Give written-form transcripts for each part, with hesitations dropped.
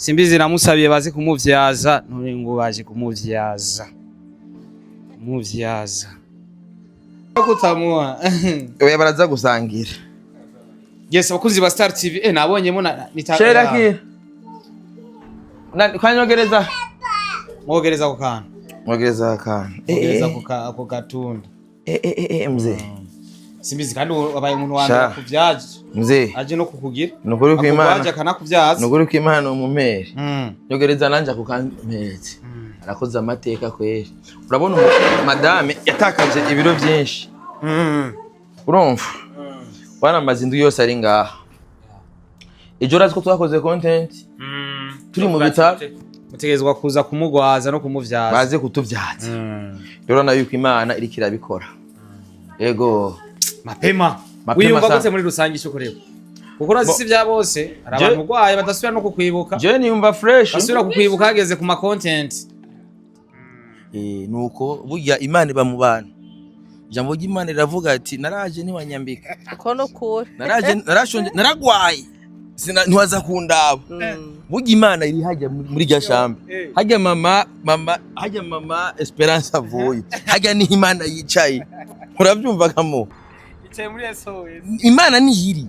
Simbizi namusabiye bazi kumuvyaza none ngo baje kumuvyaza. Kumuvyaza. Kutamua. Oya baraza gusangira. Yes, abakunzi ba Star TV nabonyemo Shera ki. Kanyogereza. Mwogereza ku kana. Mwogereza kana. Mwogereza ku gatunda. Mzee. Simbizi kandi abaye umuntu wandura kuvyaje. Mzee. Aje no kukugira. Nukuri ku Imana. Aje kana kuvyaza. Nukuri ku Imana umumere. Nyogereza nanje ku kanmeze. Arakoze amateka kweri. Urabona madame yatakaje ibiro byinshi. Urumva? Bana mazindwi yose ari ngaha. Ejo raziko twakoze content. Turi mu Bitaro. Mutegezwa kuza kumugwaza no kumuvyaza. Baze kutuvyaza. Rero nayo yuko Imana iri kirabikora. Yego. Mapema. Wiyumva gute muri rusangi cyo kureba? Kuko urazisi bya bose ari abantu gwaye badasubira no kukwibuka. Je niyumva fresh. Basubira kukwibuka hageze ku ma content. Nuko burya Imana iba mu bantu. Jambo ry'Imana riravuga ati naraje niwanyambika. Kono kure. Narashonje naragwaye. Ntiwaza kundaba. Burya Imana iri hajya muri gashambe. Hajya mama Esperence avuye. Hajya ni Imana yicaye. Urabyumva kamo. Yicaye muri SOS. Imana ni hiri.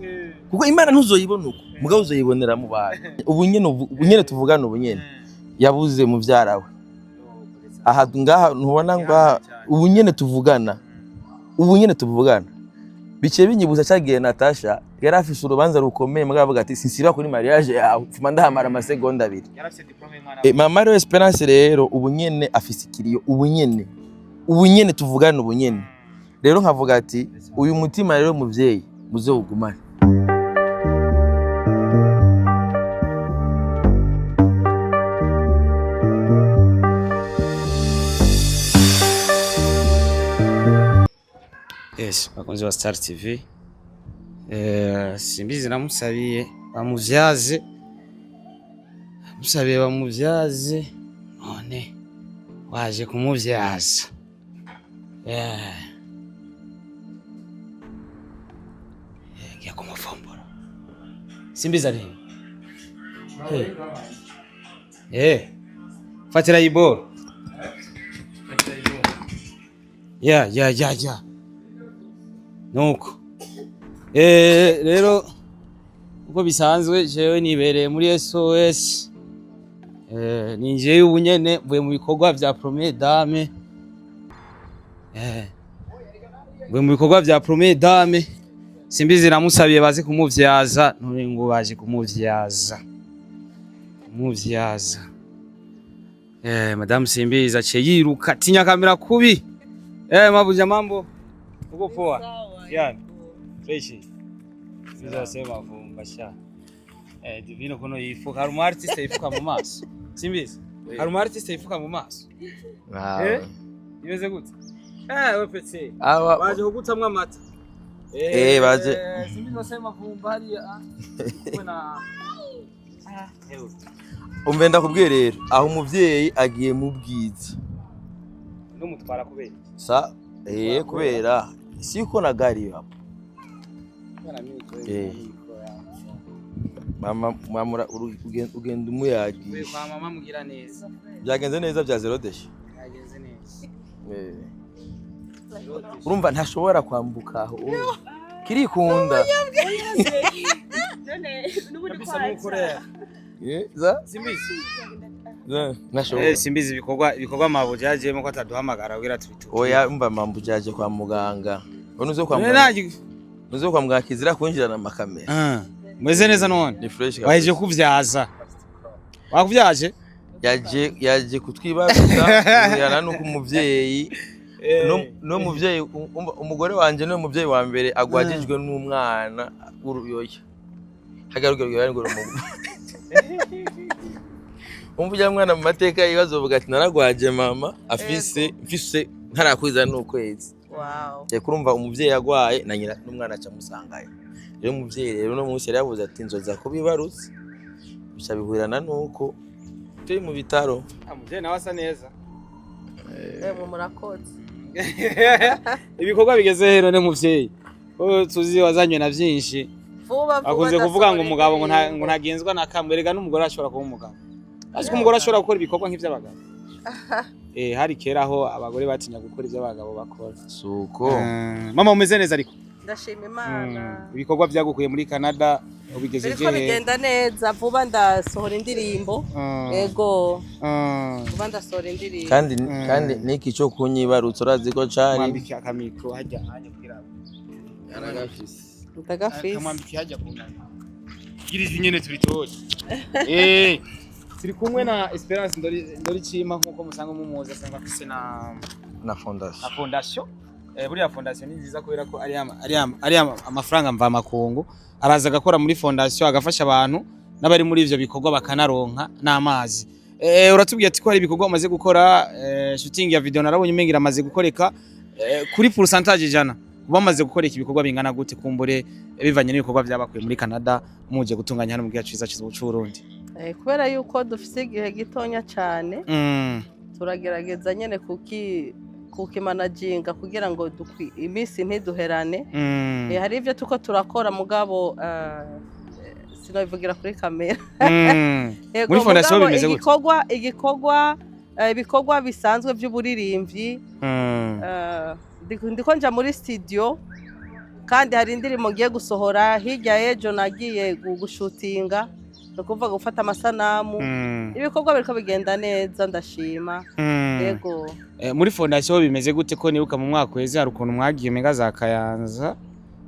Kuko Imana ntuzoyibona uko. Mugabo uzoyibonera mu bantu. Ubunyene tuvugana ubunyene. Yabuze mu vyarawe. Aha ngaha ntubona ngaha ubunyene tuvugana. Ubunyene tuvugana. Bice binyibuza cyagiye Natasha yari afise urubanza rukomeye mugabo avuga ati sinsiba kuri mariage yawe fuma ndahamara amasegonda 2. Yarafise diplome mwana. Mama Esperence rero ubunyene afise ikiriyo ubunyene tuvugana ubunyene. Rero nkavuga ati uyu mutima rero muvyeyi muze ugumane. Yes, bakunzi ba Star TV. Simbizi namusabiye bamuvyaze. Musabiye bamuvyaze none waje kumuvyaza. Ngiye kumufombora. Simbizi ari. Fatira iboro. Ya. Nuko rero uko bisanzwe jewe nibereye muri SOS ninjiye ubunyene mvuye mu bikorwa vya Première Dame mvuye mu bikorwa vya Première Dame Simbizi namusabiye bazi kumuvyaza none ngo baje kumuvyaza Madame Simbizi aciye yiruka tinya kamera kubi mabuja mambo uko poa yani fresh sizo SEMAVUMBA sha divino kono yifuka hari umu artist yifuka mu maso Simbizi hari umu artist yifuka mu maso imeze gute we petse baje kugutamwa amata baje Simbizi SEMAVUMBA hari na umve ndakubwiye rero aho umuvyeyi agiye mu bwiza no mutwara kubera sa kubera siko na gari hapo mama ugenda umuyagisha kwa mama mugira neza byagenze neza bya zero deshi byagenze neza urumva ntashobora kwambuka aho kirikunda none n'ubundi kwaza Simbizi Simbizi ibikorwa mabuje yagiyemo ko ataduhamagara kugira tubitu oya umva mambuje yaje kwa muganga none uzo kwa muganga kizira kwinjirana amakamera mweze neza none ni fresh waje kuvyaza wakuvyaje yaje kutwibaruka yana nuko umuvyeyi no muvyeyi umugore wanje no muvyeyi wa mbere agwajijwe n'umwana uruyoya hagarugero ngo umvya mwana mu mateka yibazo vuga ati naragwaje mama afise ntarakwiza n'ukwezi. Kurumva umuvyeyi yagwaye na nyina n'umwana aca musangaye. Rero umuvyeyi rero no munsi yaravuze ati nzoza kubibarutse. Bisha bihurana nuko turi mu bitaro. Umuvyeyi nawe asa neza. Murakoze. Ibikorwa bigeze hero ne muvyeyi. Tuzi wazanywe na byinshi. akunze kuvuga ngo umugabo ngo ntagenzwa na kamwe rega n'umugore ashobora kuba umugabo ariko umugore ashobora gukora ibikorwa nk'ivy'abagabo hari kera aho abagore batinya gukora ivy'abagabo bakora suko mama umeze neza ariko ndashima Imana ibikorwa byagukuye muri Canada ubigeze je bigenda neza vuba ndasohora indirimbo ego vuba ndasohora indirimbo kandi niki cyo kunyibarutsa urazi ko cari mwambiki akamikro hajya kugira ndagafise kamwambiki hajya kunana girizi nyene turitoje turi kumwe na Esperence NDORICIMPA nkuko musanga mumuzi asanga afise na fondation buriya fondation ni nziza kubera ko ari amafaranga mva makungu araza agakora muri fondation agafasha abantu n'abari muri ivyo bikorwa bakanaronka n'amazi uratubwiye ati ko hari ibikorwa umaze gukora shooting ya video narabonye umengira amaze gukoreka kuri pourcentage ijana bamaze gukoreka ibikorwa bingana gute kumbure bivanye n'ibikorwa byabakuye muri Canada muje gutunganya hano mu gihe ciza cy'u Burundi kubera yuko dufise igihe gitonya cyane turagerageza nyene kukimanaginga kugira ngo iminsi ntiduherane hari ivyo tuko turakora mugabo sinabivugira kuri kamera muri fondation bimeze gute ibikorwa bisanzwe by'uburirimbyi ndiko nja muri studio kandi hari indirimbo ngiye gusohora hirya y'ejo nagiye gushutinga no kuvuga gufata amasanamu ibikorwa biriko bigenda neza ndashima yego muri fondation bimeze gute ko nibuka mu mwaka weze hari ukuntu mwagiye mega za Kayanza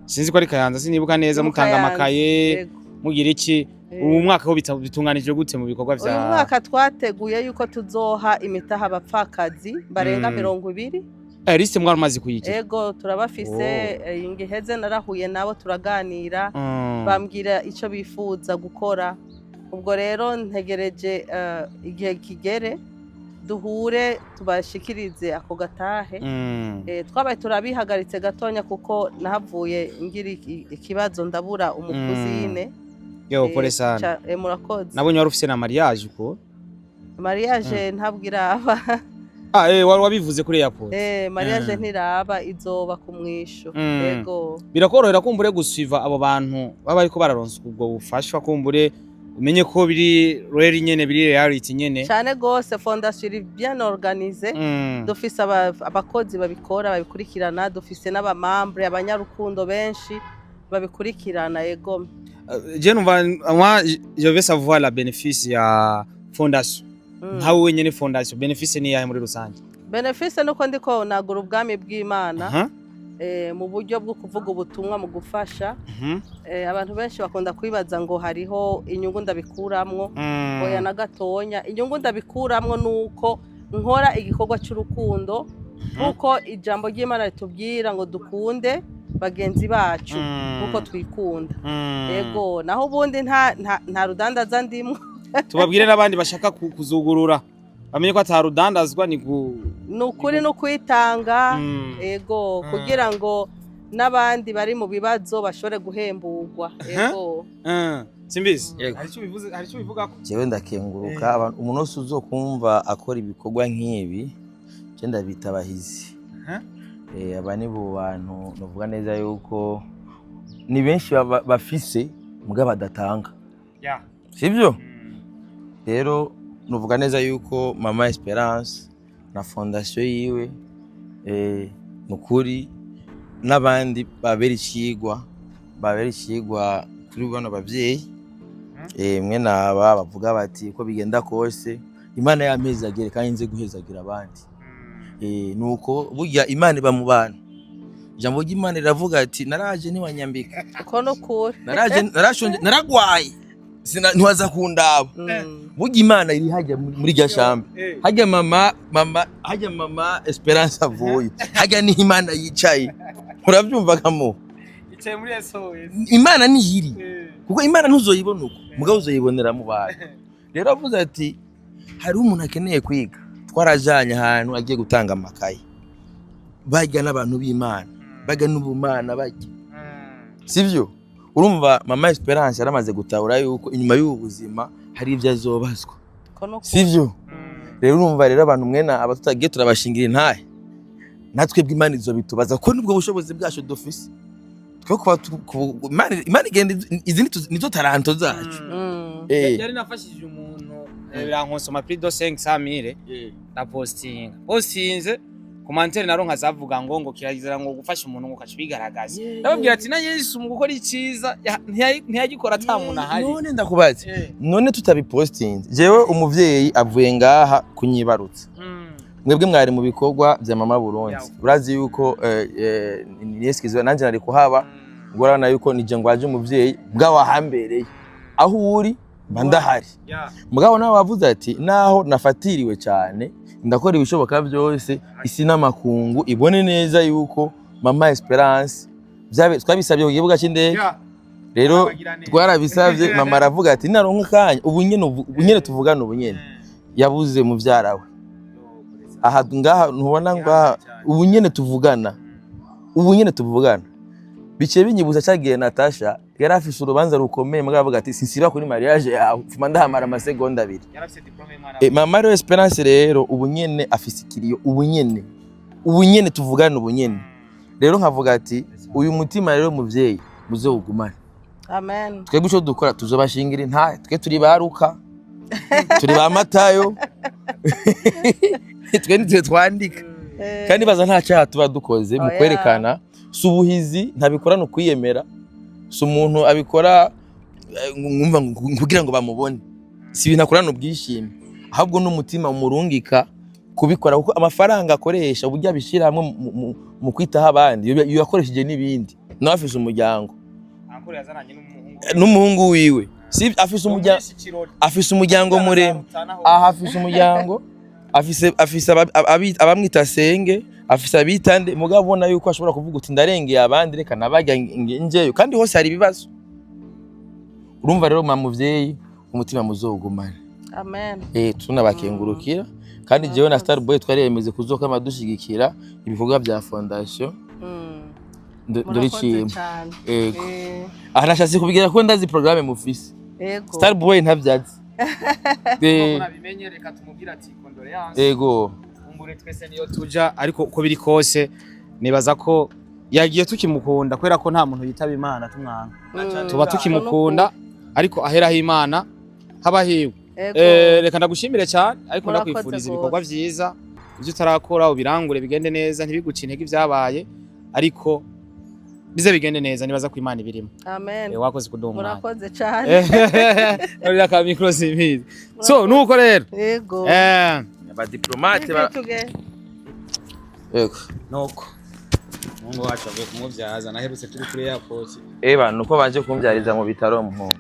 sinzi ko ari Kayanza sinibuka neza mutanga amakaye mugira iki ubu mwaka ho bitunganije gute mu bikorwa vya uyu mwaka twateguye yuko tuzoha imitaha abapfakazi barenga 20 liste mwamaze kuyigira yego turabafise ingiheze narahuye nabo turaganira bambwira ico bifuza gukora ubwo rero ntegereje igihe kigere duhure tubashikirize ako gatahe twabaye turabihagaritse gatonya kuko nahavuye ngira ikibazo ndabura umukuzine yo pole sana murakoze nabonye wari ufise na mariage uko mariage ntabwiraba wari wabivuze kuri airport mariage ntiraba izoba kumwisho yego birakorohera kumbure gusiva abo bantu baba ariko bararonsa ubwo bufashwa kumbure umenye ko biri rero nyene biri reality nyene cyane gose fondation iri bien organisée dufise abakozi babikora babikurikirana dufise n'abamambre abanyarukundo benshi babikurikirana yego je numva je vais savoir la bénéfice ya fondation ntawe wenyene fondation bénéfice ni yahe muri rusange bénéfice nuko ndiko nagura ubwami bw'Imana mu buryo bwo kuvuga ubutumwa mu gufasha abantu benshi bakunda kwibaza ngo hariho inyungu ndabikuramwo oya na gatonya inyungu ndabikuramwo nuko nkora igikorwa cy'urukundo nuko ijambo ry'Imana ritubwira ngo dukunde bagenzi bacu nuko twikunda yego naho ubundi nta rudandaza ndimwe tubabwire n'abandi bashaka kuzugurura bamenye ko atarudandazwa ni nukuri no kwitanga yego kugira ngo n'abandi bari mu bibazo bashore guhemburwa yego simbizi hari cyo bivuga ko jewe ndakenguruka umuntu wese uzokumva akora ibikorwa nk'ibi je ndabitabahizi aba ni bo bantu novuga neza yuko ni benshi bafise muga badatanga sivyo rero nuvuga neza yuko mama Esperence na fondation yiwe nukuri n'abandi babera ikigwa kuri bano bavyeyi mwe naba bavuga bati ko bigenda kose Imana yamezi agere kandi nze guhezagira abandi nuko burya Imana iba mu bantu jambo ry'Imana riravuga ati naraje ntiwanyambika uko no kure narashonje naragwaye ntiwaza kundaba burya Imana iri hajya muri gashambe hajya mama Esperence avuye hajya ni Imana yicaye urabyumva kamo yicaye muri SOS Imana ni yiri kuko Imana ntuzoyibona uko mugabo uzoyibonera mu bantu rero avuze ati hari umuntu akeneye kwiga twarajanye ahantu agiye gutanga amakaye bajya n'abantu b'Imana baga n'ubumana bajya sivyo urumva mama Esperence yaramaze gutahura yuko inyuma y'ubuzima hari ivyo azobazwa sivyo rero urumva rero abantu mwena abatutagiye turabashingira intahe natwe bw'Imana izobitubaza ko nubwo bushobozi bwacu dufise Imana igenda izindi nizo taranto zacu. Yari nafashije umuntu birankonsoma plus de 500 000 na postinze commentaire naronka zavuga ngo kirazira ngo gufasha umuntu ngo kacibigaragaza. Nababwira ati na Yesu mu gukora iciza ntiyagikora atamuntu ahari. None ndakubaze. None tutabipostinze. Jewe umuvyeyi avuye ngaha kunyibarutsa. Mwebwe mwari mu bikorwa bya mama Burundi. Urazi yuko nieskizwe nanje nari kuhaba. Ngorana yuko nije ngwaje umuvyeyi bwawahambereye. Aho uri bandahari. Mugabo nawe wavuze ati naho nafatiriwe cyane ndakora ibishoboka byose isi n'amakungu ibone neza yuko mama Esperence twabisabye kugibuga cy'indege. Rero twarabisabye mama aravuga ati naronka kanya ubunyene tuvugana ubunyene yabuze mu vyarawe. Aha ngaha ntubona ngo ubunyene tuvugana bice binyibuza cyagiye Natasha yari afise urubanza rukomeye mwavuga ati sinsiba kuri mariage yawe fuma ndahamara amasegonda 2 yarafise diplome mama rero Esperence rero ubunyene afise ikiriyo ubunyene tuvugana ubunyene rero nkavuga ati uyu mutima rero muvyeyi muzowugumane. Amen. Twebwe cyo dukora tuzobashingira nta twe turi baruka turi ba Matayo twe nitwe twandika kandi baza nta cyaha tuba dukoze mu kwerekana subuhizi ntabikorana kwiyemera so umuntu abikora ngumva kugira ngo bamubone si ibintu akorana ubwishime ahubwo n'umutima umurungika kubikora kuko amafaranga akoresha uburyo abishira hamwe mu kwitaho abandi yakoresheje n'ibindi nawe afise umuryango ankore yazananye n'umuhungu wiwe si afise umuryango muremure aha afise umuryango afise abamwita senge afisa bitande mugabo ubona yuko ashobora kuvuga uti ndarengeye abandi reka nabajya ngeyo kandi hose hari ibibazo. Urumva rero muvyeyi umutima muzogumana. Amen. Tunabakengurukira kandi jewe na Starboy twariyemeze kuzoka amadushigikira ibikorwa bya fondation NDORICIMPA. Yego. Arashase kubigira ko ndazi programme mufise. Yego. Starboy ntavyazi. Nabimenye reka tumubwira ati condoleance. Yego. Twese niyo tuja ariko uko biri kose nibaza ko yagiye tukimukunda kwera ko nta muntu yitaba Imana tumwanga tuba tukimukunda ariko aheraho Imana haba hiwe. Reka ndagushimire cyane ariko ndakwifuriza ibikorwa vyiza ibyo utarakora ubirangure bigende neza ntibiguce intege ibyabaye ariko bize bigende neza nibaza ko Imana ibirimo. Amen. Wakoze kuduha umwanya. Murakoze cyane. Rero ka micro simbizi. So nuko rero. Yego. Ba diplomate ba Yego. Nuko. Mungu wacu avuye kumuvyaza naherutse turi kuri airport. Nuko baje kumvyariza mu bitaro mu.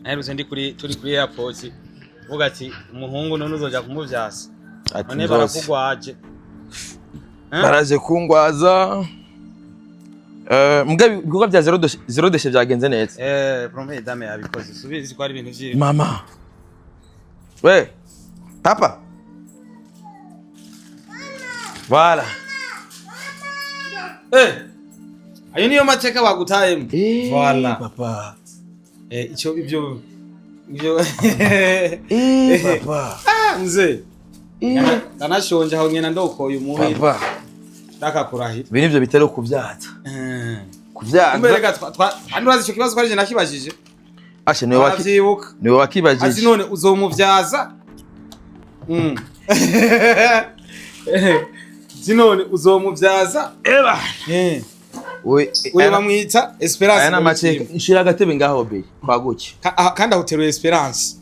Naherutse turi kuri airport. Vuga ati umuhungu none uzoja kumuvyaza. None barakugwaje. Baraje kungwaza. Mugabe ibikorwa bya zero deshe byagenze neza. Promesse dame yabikoze. Subizi ko ari ibintu vyibi. Mama. We. Papa. Voilà. Ayo niyo mateka bagutayemo. Voilà. Papa. Ibyo papa. Mzee. Danashonje aho ngena ndokoye umuhira. Papa. Ndakakurahira. Ibi nivyo bitero kuvyaza. Kuvyaza. Umbereka urazi icyo kibazo twarije nakibajije. Ashe niwe wakibajije. Azi none uzomuvyaza. Zinone uzomuvyaza. Eba. Uyu bamwita Esperence. Aya namateka nshira agatebe ngaho be kwaguke. Kandi ahuteruye Esperence.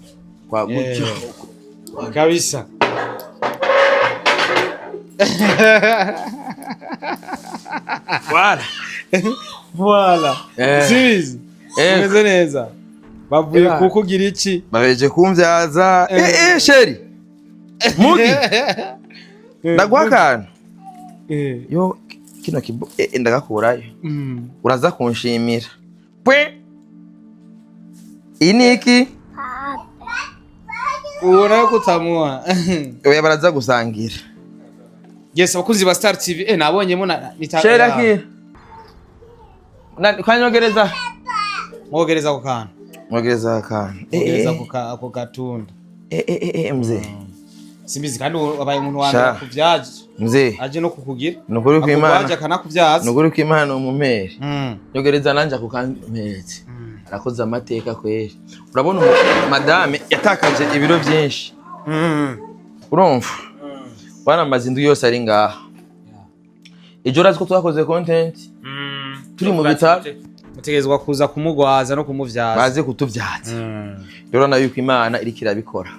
Kwaguke. Kabisa. Voilà. Voilà. Simbizi. Umeze neza. Bavuye kukugira iki? Babeje kumvyaza. Sheri. Mugi. Ndagwakana. Yo kino kibo ndagakurayo. Uraza kunshimira. Pwe. Iniki. Ubona ko utamuha. Oya baraza gusangira. Yes, abakunzi ba Star TV nabonyemo Sheri aki. Kanyogereza. Mwogereza ku kana. Mwogereza kana. Mwogereza ku katunda. Mzee. Simbizi kandi abaye umuntu wanda kuvyaje mzee aje no kukugira nukuri ko Imana aje kanakuvyaza nukuri ko Imana umumere yogereza nanje akukamperetse arakoze amateka kweri urabona madame yatakaje ibiro byinshi urumva baramaze indu yose ari ngaha ejo raziko twakoze content turi mu bitaro mutegezwa kuza kumugwaza no kumuvyaza baze kutuvyaza rero na yuko Imana iri kirabikora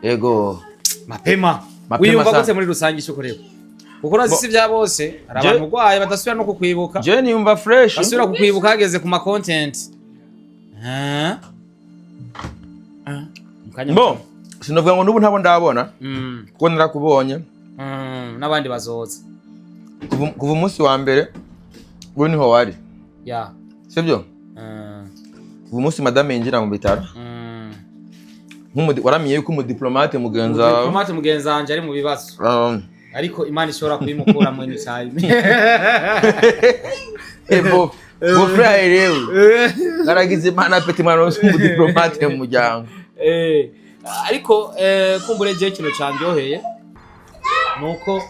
yego mapema wiyumva gute muri rusangi cyo kureba kuko razisi bya bose ari abantu gwaye badasubira no kukwibuka je niyumva fresh basubira kukwibuka hageze ku ma content Bo sinovuga ngo nubu ntabo ndabona kuko narakubonye n'abandi bazoza kuva umunsi wa mbere we niho wari sibyo ubu munsi madame yinjira mu bitaro waramiye yuko umudiplomate mugenza wanje ari mu bibazo ariko Imana ishobora kubimukura mu time bo frère rero naragize Imana petit manos umudiplomate mu muryango ariko kumbure je kino cyandyoheye nuko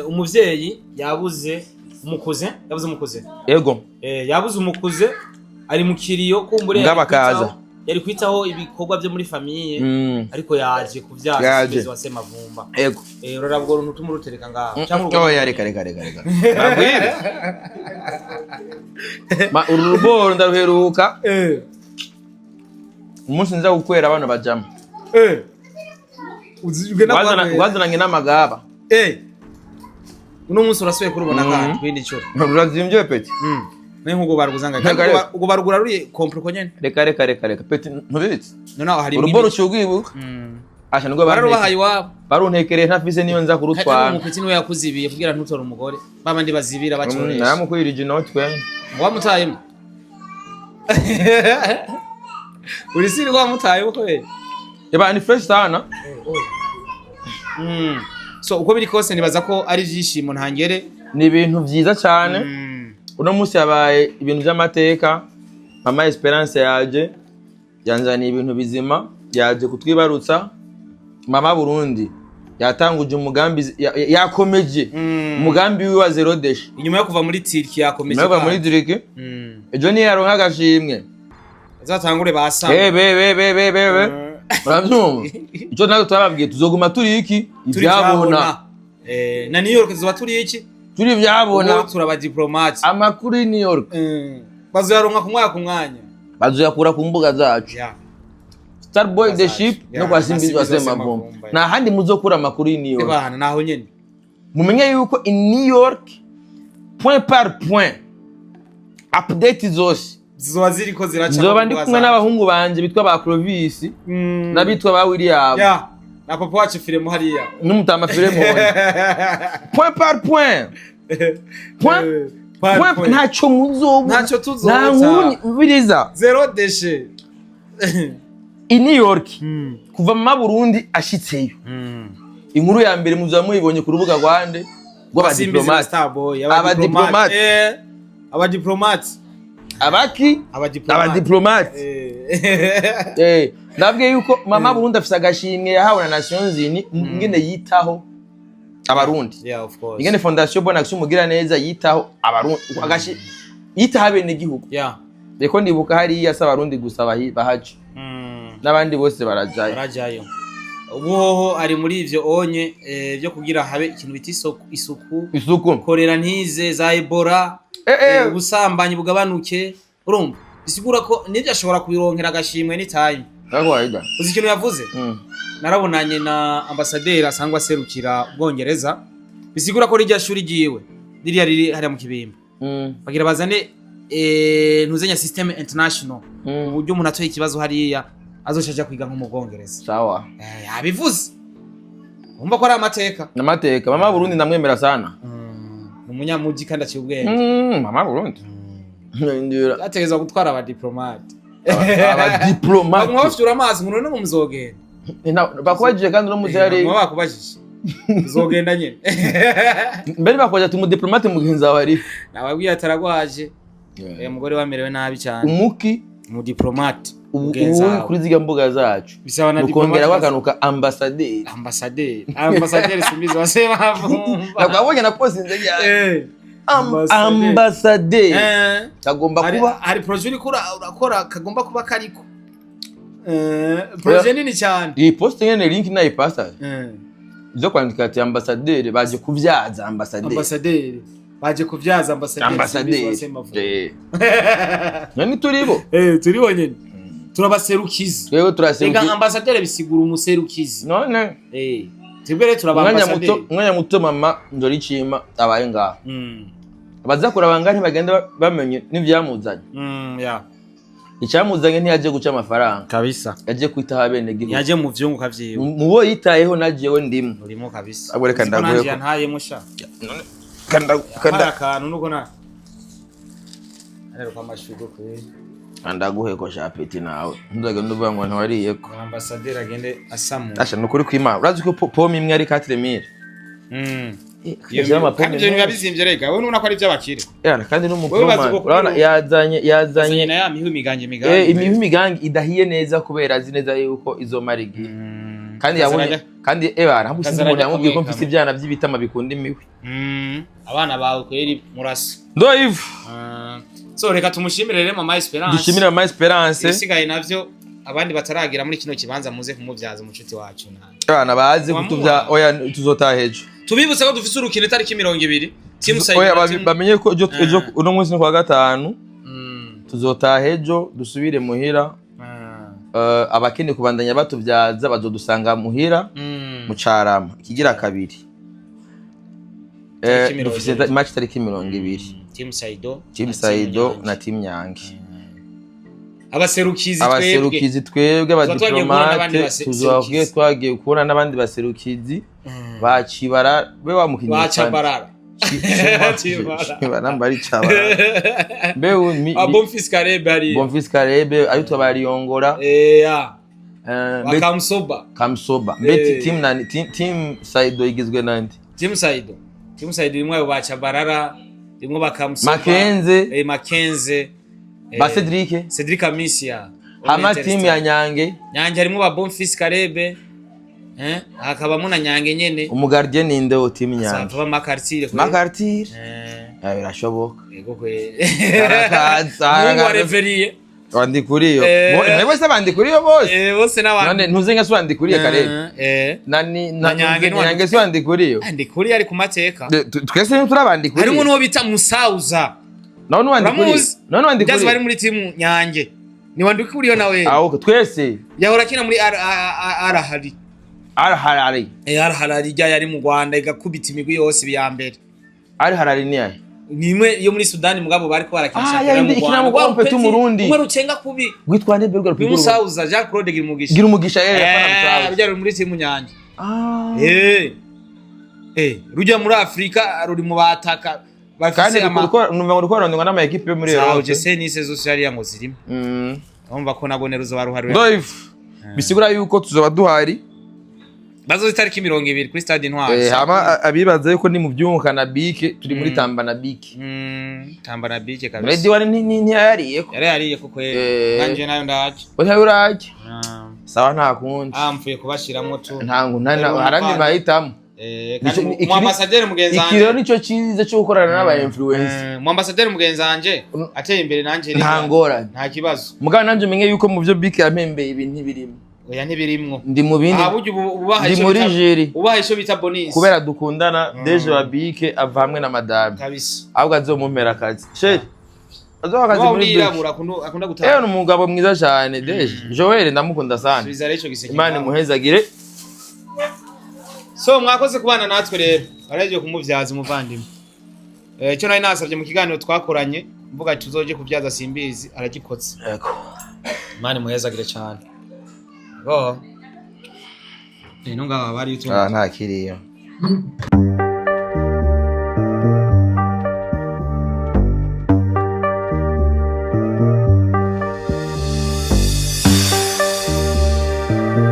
umuvyeyi yabuze umukuze yego yabuze umukuze ari mu kiriyo kumbure ngabakaza yari kwitaho ibikorwa byo muri famille ariko yaje kuvyaza SIMBIZI wa SEMAVUMBA yego urarabwo runtu tumurutereka ngaho cyangwa reka Bavuye ma uruboro ndaruheruka umunsi nza gukwera abana bajama uzijwe wazananye n'amagaba uno munsi urasuye kurubona kandi kwindi cyo urazimvye peti nkugo baruguzanga ugo barugura ruri komproko nyene reka peti ntubitse nonaho hari uruboro cyugwibuka asha nubwo bararubahaye wabo baruntekereye ntafise niyo nza kurutwara mu peti niwe yakuzibiye kugira ntutora umugore babandi bazibira bacoresha namukwirije inotwe wamutayemo uri siri wamutaye uko yaba ni fresh sana so uko biri kose nibaza ko ari vyishimo ntangere ni ibintu vyiza cyane uno munsi yabaye ibintu by'amateka mama Esperence yaje yanzaniye ibintu bizima yaje kutwibarutsa mama Burundi yatanguje umugambi yakomeje umugambi wiwa zero dash inyuma yo kuva muri Turki yakomeje muri Turki ejo ni yaronka agashimwe azatangure basa urabyumva icyo natwe twababwiye tuzoguma turi iki ibyabona na New York tuzoba turi iki turi byabona turaba diplomate amakuru i New York bazoyaronka ku mwanya bazoyakura ku mbuga zacu Starboy the ship no kwa SIMBIZI wa SEMAVUMBA na handi muzokura amakuru i New York bana naho nyene mumenye yuko i New York point par point update zose zizoba ziriko ziraca zoba ndi kumwe n'abahungu banje bitwa ba Clovis nabitwa ba William na papa wacu filemu hariya n'umutama filemu point par point ntacyo muzobona ntacyo tuzobona biriza zero déchet i New York kuva mu Burundi ashitseyo inkuru ya mbere muza muyibonye ku rubuga rwande rw'abadiplomate abadiplomate abaki abadiplomate nabwiye yuko mama Burundi afise agashimwe yahawe na Nations Unies ngene yitaho abarundi ngene fondation Bonne Action mugira neza yitaho abarundi agashi yitaho bene gihugu reko ndibuka hari yasa abarundi gusa bahaje n'abandi bose barajayo ubuhoho ari muri ivyo onye byo kugira habe ikintu biti isuku korera ntize za Ebola ubusambanyi bugabanuke urumva bisigura ko nivyo ashobora kubironkera agashimwe ni time uzi ikintu yavuze narabonanye na Ambassadeur asangwa serukira Ubwongereza bisigura ko rijya shuri giwe ririya riri hari mu kibimba bagira bazane ntuzenya system international uburyo umuntu atoye ikibazo hariya azoshaje kwiga nko mu Bwongereza sawa yabivuze umva ko ari amateka mama Burundi ndamwemera sana umunyamuji kandi aciye ubwenge mama Burundi ndira ategeza gutwara abadiplomate abadiplomate amazi ngo none muzogenda bakubajije kandi no muzari bakubajije uzogenda nyene mbere bakoja tumudiplomate mugenza wari nababwiye ataragwaje umugore wamerewe nabi cyane umuki mu diplomate ubu kuri ziga mbuga zacu ukongera wakanuka ambassadeur simbizi wa SEMAVUMBA nabonye na post nzege ambassadeur kagomba kuba hari projet uri urakora kagomba kuba kariko projet nini cyane iyi post nyene link na ipasta zo kwandika ati ambassadeur baje kuvyaza ambassadeur baje kuvyaza ambassadeur nani turibo turibo nyene turabaserukizi twego turaserukizi ega ambassadeur bisigura umuserukizi none tibere turabambassadeur umwanya muto mama NDORICIMPA abaye ngaho abaza kurabanga ntibagenda bamenye n'ivyamuzanye ya icyamuzanye ntiyaje guca amafaranga kabisa yaje kwita habene gihugu yaje mu vyungu kavyiwe mubo yitayeho najewe ndimo urimo kabisa aboreka ndaguye ko ntaye musha kanda akantu nuko na arero kwamashugo kwe andaguhe ko shapeti nawe ndaga nduvuga ngo ntwariye ko ambassadeur agende asamu asha nukuri kwima urazi ko pome imwe ari 4000 kandi ibyo bibazimbye rega wowe nubona ko ari by'abakire kandi n'umupoma urabona yazanye na ya mihu migange imihu migange idahiye neza kubera azi neza yuko izo marigi kandi yabonye kandi ntamusize umuntu yamubwiye ko mfise ibyana by'ibitama bikunda imihu abana bawe kweri murasa ndoivu so reka tumushimire rero mama Esperence dushimire mama Esperence isigaye navyo abandi bataragira muri kino kibanza muze kumuvyaza umucuti wacu abana bazi kutuvya oya tuzotahejo tubibutse ko dufise urukino tariki 20 team side oya bamenye ko ejo uno munsi ni kwa gatanu tuzotahejo dusubire muhira abakene kubandanya batuvyaza bazodusanga muhira mu Carama kigira kabiri dufise match tariki 20 team side na team Nyange abaserukizi twebwe abadiplomate tuzovuge twagiye kubona n'abandi baserukizi bakibara be wamukinye bacabarara barambari cabara be Bonfils Karebe ayo twabariyongora Kamsoba beti team side igizwe nandi team side rimwe bacabarara rimwe bakamsoba Makenze ba Cedric Amisia hama team ya Nyange harimo ba Bonfils Karebe hakabamo na Nyange nyene umugardien ninde wo team Nyange sava Makartire birashoboka yego kwe arakaza referie wandikuriyo bose bandikuriyo bose n'abandi none ntuzenga so wandikuriye Karebe nani Nyange so wandikuriyo andikuriye ari ku mateka twese turabandikuriye harimo no bita Musauza none wandikuriye jazi bari muri timu Nyange ni wandikuriyo nawe aho twese yahora kina muri Arahari rya yari mu Rwanda igakubita imigwi yose biya mbere Arahari ni yahe nimwe yo muri Sudani mugabo bari ko barakina mu Rwanda mu Burundi umwe rucenga kubi gwitwande berwa rupiguru Musauza Jean Claude gira umugisha byari muri timu Nyange rujya muri Afrika ruri mu bataka kandi numva ngo rukorandwa n'ama equipe yo muri Europe je ni saison sociale yango zirimo umva ko nabone ruzo baruharuye Ndoivu bisigura yuko tuzoba duhari bazo itariki 20 kuri stade Ntwari hama abibaza yuko ni mu byungukana bike turi muri Tambana bike Tambana bike kabisa Ready wari ni yariye ko yariye ko nganje nayo ndaje oya uraje sawa nta kundi mfuye kubashiramo tu ntango harandi bahitamo mu ambassadeur mugenzanje ikiro nico cyiza cyo gukorana n'aba influencer mu ambassadeur mugenzanje ateye imbere nanje ntangora nta kibazo mugana nanje menye yuko mu byo bike yampembeye ibintu birimo oya ntibirimwo ndi mu bindi ubaha isho bita bonus kubera dukundana deje wa bike ava hamwe na madame kabisa ahubwo azomumpera akazi sheri azoha akazi muri bike akunda gutanga ni umugabo mwiza cyane deje Joel ndamukunda sana Imana muhezagire so mwakoze kubana natwe rero baraje kumuvyaza umuvandimwe cyo nari nasabye mu kiganiro twakoranye mvuga tuzoje kuvyaza simbizi aragikotse yego Imana muhezagire cyane ntunga bari nta kiriyo